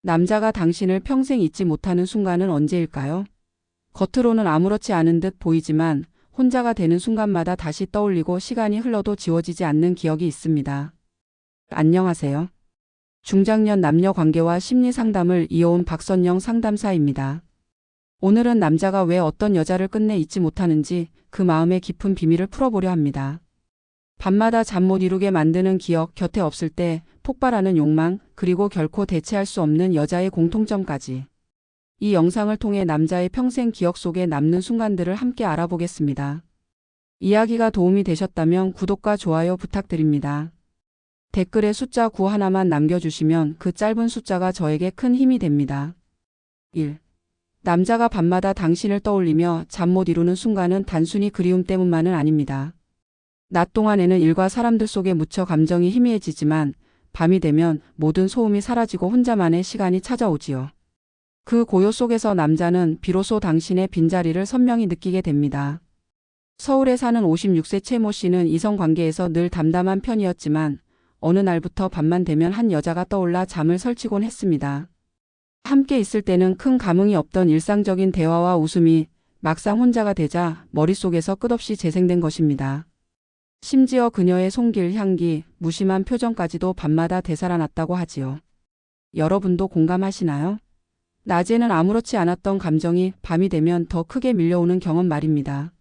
남자가 당신을 평생 잊지 못하는 순간은 언제일까요? 겉으로는 아무렇지 않은 듯 보이지만 혼자가 되는 순간마다 다시 떠올리고 시간이 흘러도 지워지지 않는 기억이 있습니다. 안녕하세요. 중장년 남녀 관계와 심리 상담을 이어온 박선영 상담사입니다. 오늘은 남자가 왜 어떤 여자를 끝내 잊지 못하는지 그 마음의 깊은 비밀을 풀어보려 합니다. 밤마다 잠 못 이루게 만드는 기억, 곁에 없을 때 폭발하는 욕망, 그리고 결코 대체할 수 없는 여자의 공통점까지. 이 영상을 통해 남자의 평생 기억 속에 남는 순간들을 함께 알아보겠습니다. 이야기가 도움이 되셨다면 구독과 좋아요 부탁드립니다. 댓글에 숫자 9 하나만 남겨주시면 그 짧은 숫자가 저에게 큰 힘이 됩니다. 1. 남자가 밤마다 당신을 떠올리며 잠 못 이루는 순간은 단순히 그리움 때문만은 아닙니다. 낮 동안에는 일과 사람들 속에 묻혀 감정이 희미해지지만 밤이 되면 모든 소음이 사라지고 혼자만의 시간이 찾아오지요. 그 고요 속에서 남자는 비로소 당신의 빈자리를 선명히 느끼게 됩니다. 서울에 사는 56세 최모 씨는 이성관계에서 늘 담담한 편이었지만 어느 날부터 밤만 되면 한 여자가 떠올라 잠을 설치곤 했습니다. 함께 있을 때는 큰 감흥이 없던 일상적인 대화와 웃음이 막상 혼자가 되자 머릿속에서 끝없이 재생된 것입니다. 심지어 그녀의 손길, 향기, 무심한 표정까지도 밤마다 되살아났다고 하지요. 여러분도 공감하시나요? 낮에는 아무렇지 않았던 감정이 밤이 되면 더 크게 밀려오는 경험 말입니다.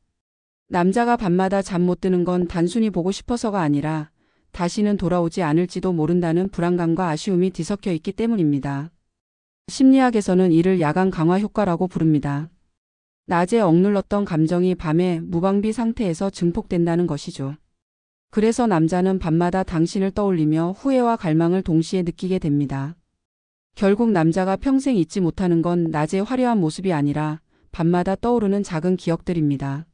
남자가 밤마다 잠 못 드는 건 단순히 보고 싶어서가 아니라 다시는 돌아오지 않을지도 모른다는 불안감과 아쉬움이 뒤섞여 있기 때문입니다. 심리학에서는 이를 야간 강화 효과라고 부릅니다. 낮에 억눌렀던 감정이 밤에 무방비 상태에서 증폭된다는 것이죠. 그래서 남자는 밤마다 당신을 떠올리며 후회와 갈망을 동시에 느끼게 됩니다. 결국 남자가 평생 잊지 못하는 건 낮의 화려한 모습이 아니라 밤마다 떠오르는 작은 기억들입니다.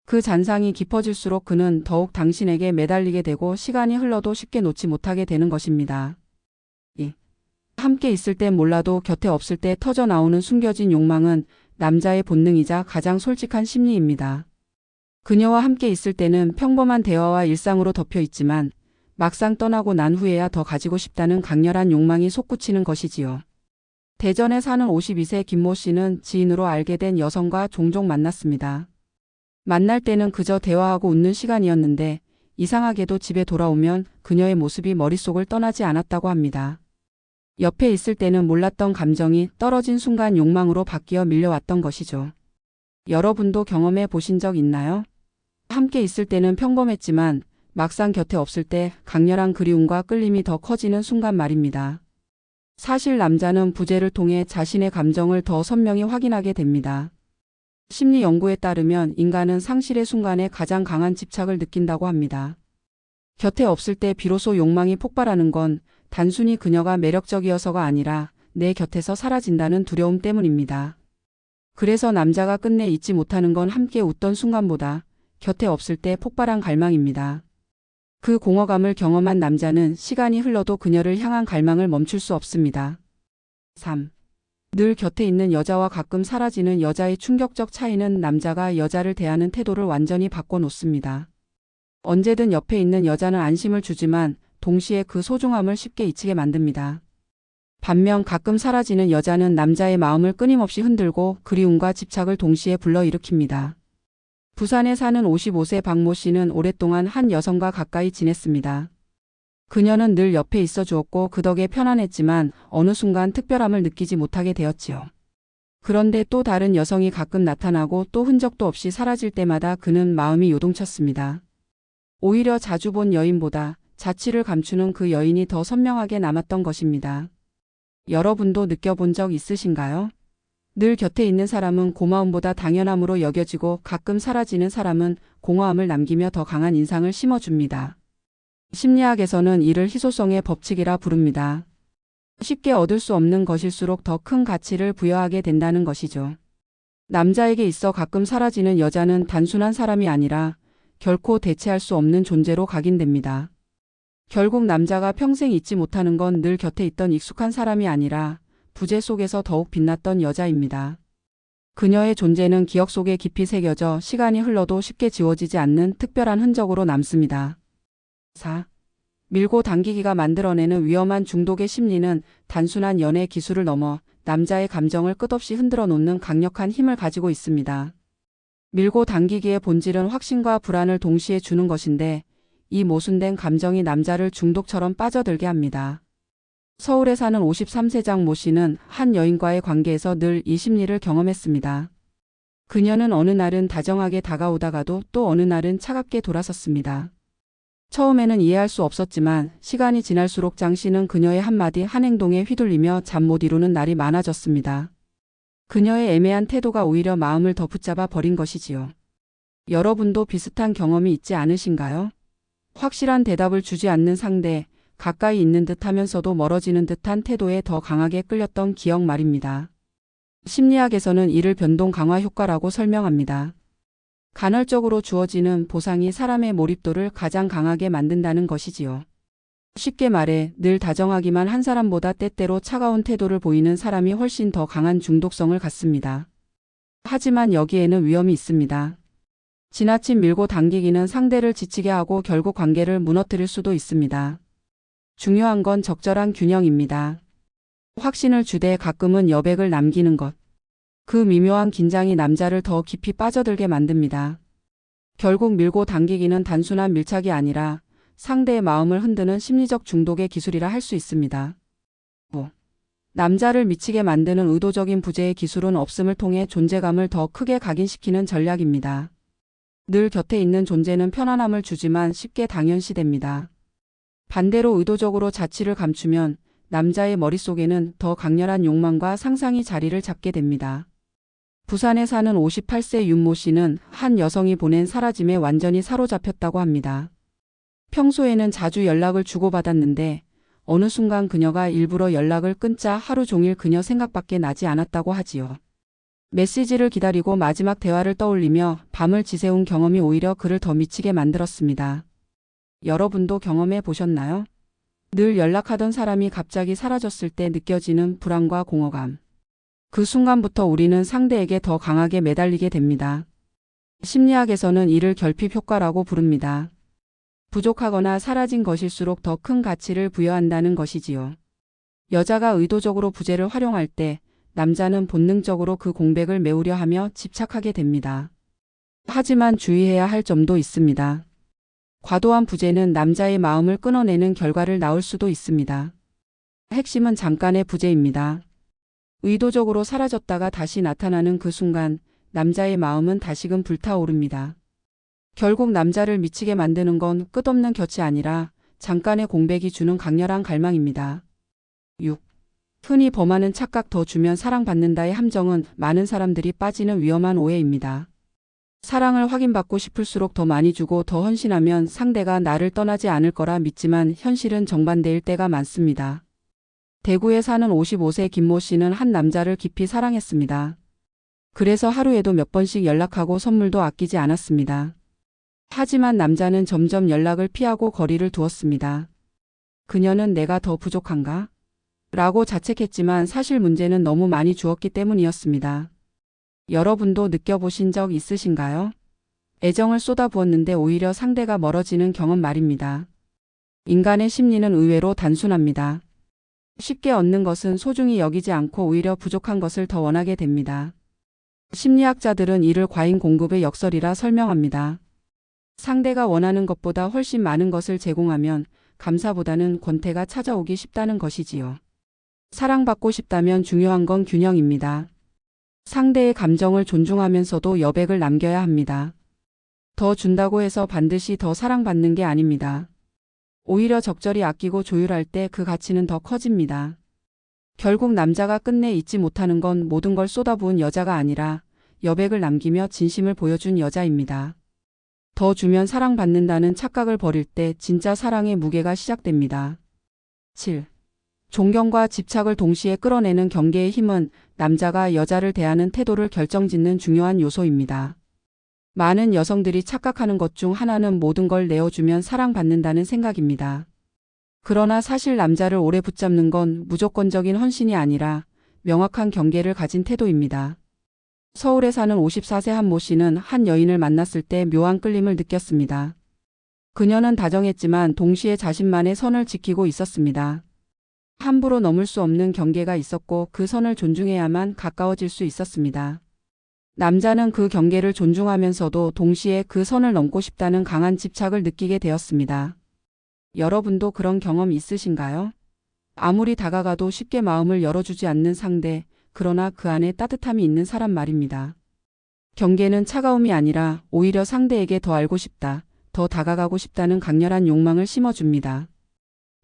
그 잔상이 깊어질수록 그는 더욱 당신에게 매달리게 되고 시간이 흘러도 쉽게 놓지 못하게 되는 것입니다. 2. 함께 있을 땐 몰라도 곁에 없을 때 터져 나오는 숨겨진 욕망은 남자의 본능이자 가장 솔직한 심리입니다. 그녀와 함께 있을 때는 평범한 대화와 일상으로 덮여 있지만 막상 떠나고 난 후에야 더 가지고 싶다는 강렬한 욕망이 솟구치는 것이지요. 대전에 사는 52세 김모 씨는 지인으로 알게 된 여성과 종종 만났습니다. 만날 때는 그저 대화하고 웃는 시간이었는데 이상하게도 집에 돌아오면 그녀의 모습이 머릿속을 떠나지 않았다고 합니다. 옆에 있을 때는 몰랐던 감정이 떨어진 순간 욕망으로 바뀌어 밀려왔던 것이죠. 여러분도 경험해 보신 적 있나요? 함께 있을 때는 평범했지만 막상 곁에 없을 때 강렬한 그리움과 끌림이 더 커지는 순간 말입니다. 사실 남자는 부재를 통해 자신의 감정을 더 선명히 확인하게 됩니다. 심리 연구에 따르면 인간은 상실의 순간에 가장 강한 집착을 느낀다고 합니다. 곁에 없을 때 비로소 욕망이 폭발하는 건 단순히 그녀가 매력적이어서가 아니라 내 곁에서 사라진다는 두려움 때문입니다. 그래서 남자가 끝내 잊지 못하는 건 함께 웃던 순간보다 곁에 없을 때 폭발한 갈망입니다. 그 공허감을 경험한 남자는 시간이 흘러도 그녀를 향한 갈망을 멈출 수 없습니다. 3. 늘 곁에 있는 여자와 가끔 사라지는 여자의 충격적 차이는 남자가 여자를 대하는 태도를 완전히 바꿔놓습니다. 언제든 옆에 있는 여자는 안심을 주지만 동시에 그 소중함을 쉽게 잊히게 만듭니다. 반면 가끔 사라지는 여자는 남자의 마음을 끊임없이 흔들고 그리움과 집착을 동시에 불러일으킵니다. 부산에 사는 55세 박모 씨는 오랫동안 한 여성과 가까이 지냈습니다. 그녀는 늘 옆에 있어 주었고 그 덕에 편안했지만 어느 순간 특별함을 느끼지 못하게 되었지요. 그런데 또 다른 여성이 가끔 나타나고 또 흔적도 없이 사라질 때마다 그는 마음이 요동쳤습니다. 오히려 자주 본 여인보다 자취를 감추는 그 여인이 더 선명하게 남았던 것입니다. 여러분도 느껴본 적 있으신가요? 늘 곁에 있는 사람은 고마움보다 당연함으로 여겨지고 가끔 사라지는 사람은 공허함을 남기며 더 강한 인상을 심어줍니다. 심리학에서는 이를 희소성의 법칙이라 부릅니다. 쉽게 얻을 수 없는 것일수록 더 큰 가치를 부여하게 된다는 것이죠. 남자에게 있어 가끔 사라지는 여자는 단순한 사람이 아니라 결코 대체할 수 없는 존재로 각인됩니다. 결국 남자가 평생 잊지 못하는 건 늘 곁에 있던 익숙한 사람이 아니라 부재 속에서 더욱 빛났던 여자입니다. 그녀의 존재는 기억 속에 깊이 새겨져 시간이 흘러도 쉽게 지워지지 않는 특별한 흔적으로 남습니다. 4. 밀고 당기기가 만들어내는 위험한 중독의 심리는 단순한 연애 기술을 넘어 남자의 감정을 끝없이 흔들어 놓는 강력한 힘을 가지고 있습니다. 밀고 당기기의 본질은 확신과 불안을 동시에 주는 것인데 이 모순된 감정이 남자를 중독처럼 빠져들게 합니다. 서울에 사는 53세장 모 씨는 한 여인과의 관계에서 늘 이 심리를 경험했습니다. 그녀는 어느 날은 다정하게 다가오다가도 또 어느 날은 차갑게 돌아섰습니다. 처음에는 이해할 수 없었지만 시간이 지날수록 장 씨는 그녀의 한마디 한 행동에 휘둘리며 잠 못 이루는 날이 많아졌습니다. 그녀의 애매한 태도가 오히려 마음을 더 붙잡아 버린 것이지요. 여러분도 비슷한 경험이 있지 않으신가요? 확실한 대답을 주지 않는 상대, 가까이 있는 듯 하면서도 멀어지는 듯한 태도에 더 강하게 끌렸던 기억 말입니다. 심리학에서는 이를 변동 강화 효과라고 설명합니다. 간헐적으로 주어지는 보상이 사람의 몰입도를 가장 강하게 만든다는 것이지요. 쉽게 말해 늘 다정하기만 한 사람보다 때때로 차가운 태도를 보이는 사람이 훨씬 더 강한 중독성을 갖습니다. 하지만 여기에는 위험이 있습니다. 지나친 밀고 당기기는 상대를 지치게 하고 결국 관계를 무너뜨릴 수도 있습니다. 중요한 건 적절한 균형입니다. 확신을 주되 가끔은 여백을 남기는 것. 그 미묘한 긴장이 남자를 더 깊이 빠져들게 만듭니다. 결국 밀고 당기기는 단순한 밀착이 아니라 상대의 마음을 흔드는 심리적 중독의 기술이라 할 수 있습니다. 남자를 미치게 만드는 의도적인 부재의 기술은 없음을 통해 존재감을 더 크게 각인시키는 전략입니다. 늘 곁에 있는 존재는 편안함을 주지만 쉽게 당연시됩니다. 반대로 의도적으로 자취를 감추면 남자의 머릿속에는 더 강렬한 욕망과 상상이 자리를 잡게 됩니다. 부산에 사는 58세 윤모 씨는 한 여성이 보낸 사라짐에 완전히 사로잡혔다고 합니다. 평소에는 자주 연락을 주고받았는데 어느 순간 그녀가 일부러 연락을 끊자 하루 종일 그녀 생각밖에 나지 않았다고 하지요. 메시지를 기다리고 마지막 대화를 떠올리며 밤을 지새운 경험이 오히려 그를 더 미치게 만들었습니다. 여러분도 경험해 보셨나요? 늘 연락하던 사람이 갑자기 사라졌을 때 느껴지는 불안과 공허감. 그 순간부터 우리는 상대에게 더 강하게 매달리게 됩니다. 심리학에서는 이를 결핍 효과라고 부릅니다. 부족하거나 사라진 것일수록 더 큰 가치를 부여한다는 것이지요. 여자가 의도적으로 부재를 활용할 때 남자는 본능적으로 그 공백을 메우려 하며 집착하게 됩니다. 하지만 주의해야 할 점도 있습니다. 과도한 부재는 남자의 마음을 끊어내는 결과를 낳을 수도 있습니다. 핵심은 잠깐의 부재입니다. 의도적으로 사라졌다가 다시 나타나는 그 순간 남자의 마음은 다시금 불타오릅니다. 결국 남자를 미치게 만드는 건 끝없는 곁이 아니라 잠깐의 공백이 주는 강렬한 갈망입니다. 6. 흔히 범하는 착각 더 주면 사랑받는다의 함정은 많은 사람들이 빠지는 위험한 오해입니다. 사랑을 확인받고 싶을수록 더 많이 주고 더 헌신하면 상대가 나를 떠나지 않을 거라 믿지만 현실은 정반대일 때가 많습니다. 대구에 사는 55세 김모 씨는 한 남자를 깊이 사랑했습니다. 그래서 하루에도 몇 번씩 연락하고 선물도 아끼지 않았습니다. 하지만 남자는 점점 연락을 피하고 거리를 두었습니다. 그녀는 내가 더 부족한가? 라고 자책했지만 사실 문제는 너무 많이 주었기 때문이었습니다. 여러분도 느껴보신 적 있으신가요? 애정을 쏟아부었는데 오히려 상대가 멀어지는 경험 말입니다. 인간의 심리는 의외로 단순합니다. 쉽게 얻는 것은 소중히 여기지 않고 오히려 부족한 것을 더 원하게 됩니다. 심리학자들은 이를 과잉 공급의 역설이라 설명합니다. 상대가 원하는 것보다 훨씬 많은 것을 제공하면 감사보다는 권태가 찾아오기 쉽다는 것이지요. 사랑받고 싶다면 중요한 건 균형입니다. 상대의 감정을 존중하면서도 여백을 남겨야 합니다. 더 준다고 해서 반드시 더 사랑받는 게 아닙니다. 오히려 적절히 아끼고 조율할 때 그 가치는 더 커집니다. 결국 남자가 끝내 잊지 못하는 건 모든 걸 쏟아부은 여자가 아니라 여백을 남기며 진심을 보여준 여자입니다. 더 주면 사랑받는다는 착각을 버릴 때 진짜 사랑의 무게가 시작됩니다. 7. 존경과 집착을 동시에 끌어내는 경계의 힘은 남자가 여자를 대하는 태도를 결정짓는 중요한 요소입니다. 많은 여성들이 착각하는 것 중 하나는 모든 걸 내어주면 사랑받는다는 생각입니다. 그러나 사실 남자를 오래 붙잡는 건 무조건적인 헌신이 아니라 명확한 경계를 가진 태도입니다. 서울에 사는 54세 한 모 씨는 한 여인을 만났을 때 묘한 끌림을 느꼈습니다. 그녀는 다정했지만 동시에 자신만의 선을 지키고 있었습니다. 함부로 넘을 수 없는 경계가 있었고 그 선을 존중해야만 가까워질 수 있었습니다. 남자는 그 경계를 존중하면서도 동시에 그 선을 넘고 싶다는 강한 집착을 느끼게 되었습니다. 여러분도 그런 경험 있으신가요? 아무리 다가가도 쉽게 마음을 열어주지 않는 상대, 그러나 그 안에 따뜻함이 있는 사람 말입니다. 경계는 차가움이 아니라 오히려 상대에게 더 알고 싶다, 더 다가가고 싶다는 강렬한 욕망을 심어줍니다.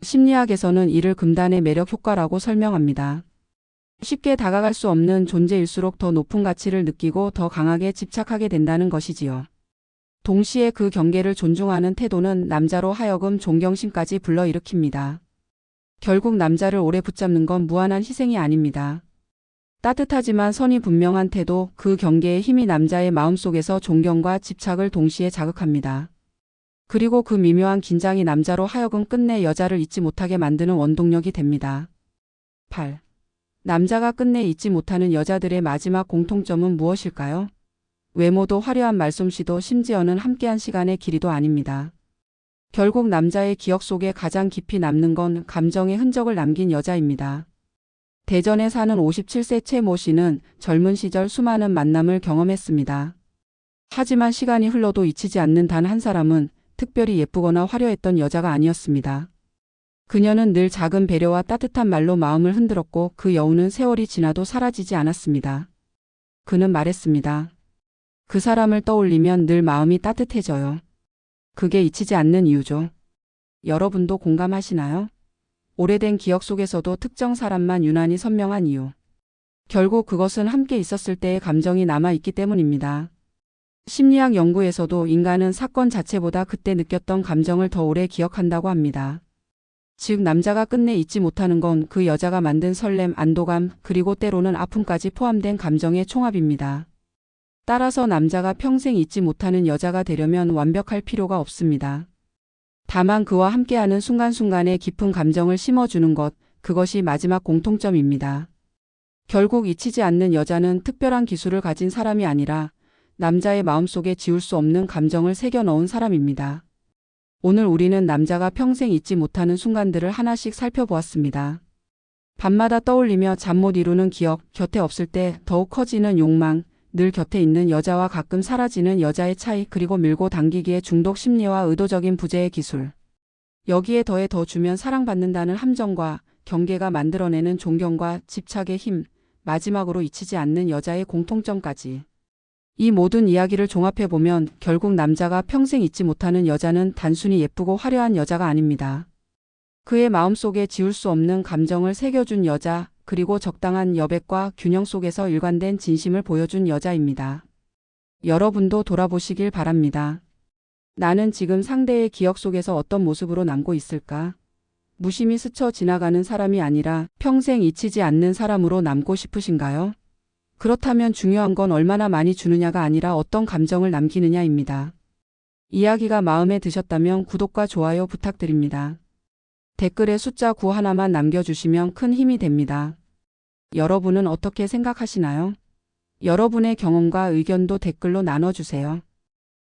심리학에서는 이를 금단의 매력 효과라고 설명합니다. 쉽게 다가갈 수 없는 존재일수록 더 높은 가치를 느끼고 더 강하게 집착하게 된다는 것이지요. 동시에 그 경계를 존중하는 태도는 남자로 하여금 존경심까지 불러일으킵니다. 결국 남자를 오래 붙잡는 건 무한한 희생이 아닙니다. 따뜻하지만 선이 분명한 태도, 그 경계의 힘이 남자의 마음속에서 존경과 집착을 동시에 자극합니다. 그리고 그 미묘한 긴장이 남자로 하여금 끝내 여자를 잊지 못하게 만드는 원동력이 됩니다. 8. 남자가 끝내 잊지 못하는 여자들의 마지막 공통점은 무엇일까요? 외모도 화려한 말솜씨도 심지어는 함께한 시간의 길이도 아닙니다. 결국 남자의 기억 속에 가장 깊이 남는 건 감정의 흔적을 남긴 여자입니다. 대전에 사는 57세 최 모 씨는 젊은 시절 수많은 만남을 경험했습니다. 하지만 시간이 흘러도 잊히지 않는 단 한 사람은 특별히 예쁘거나 화려했던 여자가 아니었습니다. 그녀는 늘 작은 배려와 따뜻한 말로 마음을 흔들었고 그 여우는 세월이 지나도 사라지지 않았습니다. 그는 말했습니다. 그 사람을 떠올리면 늘 마음이 따뜻해져요. 그게 잊히지 않는 이유죠. 여러분도 공감하시나요? 오래된 기억 속에서도 특정 사람만 유난히 선명한 이유. 결국 그것은 함께 있었을 때의 감정이 남아있기 때문입니다. 심리학 연구에서도 인간은 사건 자체보다 그때 느꼈던 감정을 더 오래 기억한다고 합니다. 즉 남자가 끝내 잊지 못하는 건 그 여자가 만든 설렘, 안도감, 그리고 때로는 아픔까지 포함된 감정의 총합입니다. 따라서 남자가 평생 잊지 못하는 여자가 되려면 완벽할 필요가 없습니다. 다만 그와 함께하는 순간순간에 깊은 감정을 심어주는 것, 그것이 마지막 공통점입니다. 결국 잊히지 않는 여자는 특별한 기술을 가진 사람이 아니라 남자의 마음속에 지울 수 없는 감정을 새겨넣은 사람입니다. 오늘 우리는 남자가 평생 잊지 못하는 순간들을 하나씩 살펴보았습니다. 밤마다 떠올리며 잠 못 이루는 기억, 곁에 없을 때 더욱 커지는 욕망, 늘 곁에 있는 여자와 가끔 사라지는 여자의 차이, 그리고 밀고 당기기의 중독 심리와 의도적인 부재의 기술. 여기에 더해 더 주면 사랑받는다는 함정과 경계가 만들어내는 존경과 집착의 힘, 마지막으로 잊히지 않는 여자의 공통점까지. 이 모든 이야기를 종합해보면 결국 남자가 평생 잊지 못하는 여자는 단순히 예쁘고 화려한 여자가 아닙니다. 그의 마음속에 지울 수 없는 감정을 새겨준 여자, 그리고 적당한 여백과 균형 속에서 일관된 진심을 보여준 여자입니다. 여러분도 돌아보시길 바랍니다. 나는 지금 상대의 기억 속에서 어떤 모습으로 남고 있을까? 무심히 스쳐 지나가는 사람이 아니라 평생 잊히지 않는 사람으로 남고 싶으신가요? 그렇다면 중요한 건 얼마나 많이 주느냐가 아니라 어떤 감정을 남기느냐입니다. 이야기가 마음에 드셨다면 구독과 좋아요 부탁드립니다. 댓글에 숫자 9 하나만 남겨주시면 큰 힘이 됩니다. 여러분은 어떻게 생각하시나요? 여러분의 경험과 의견도 댓글로 나눠주세요.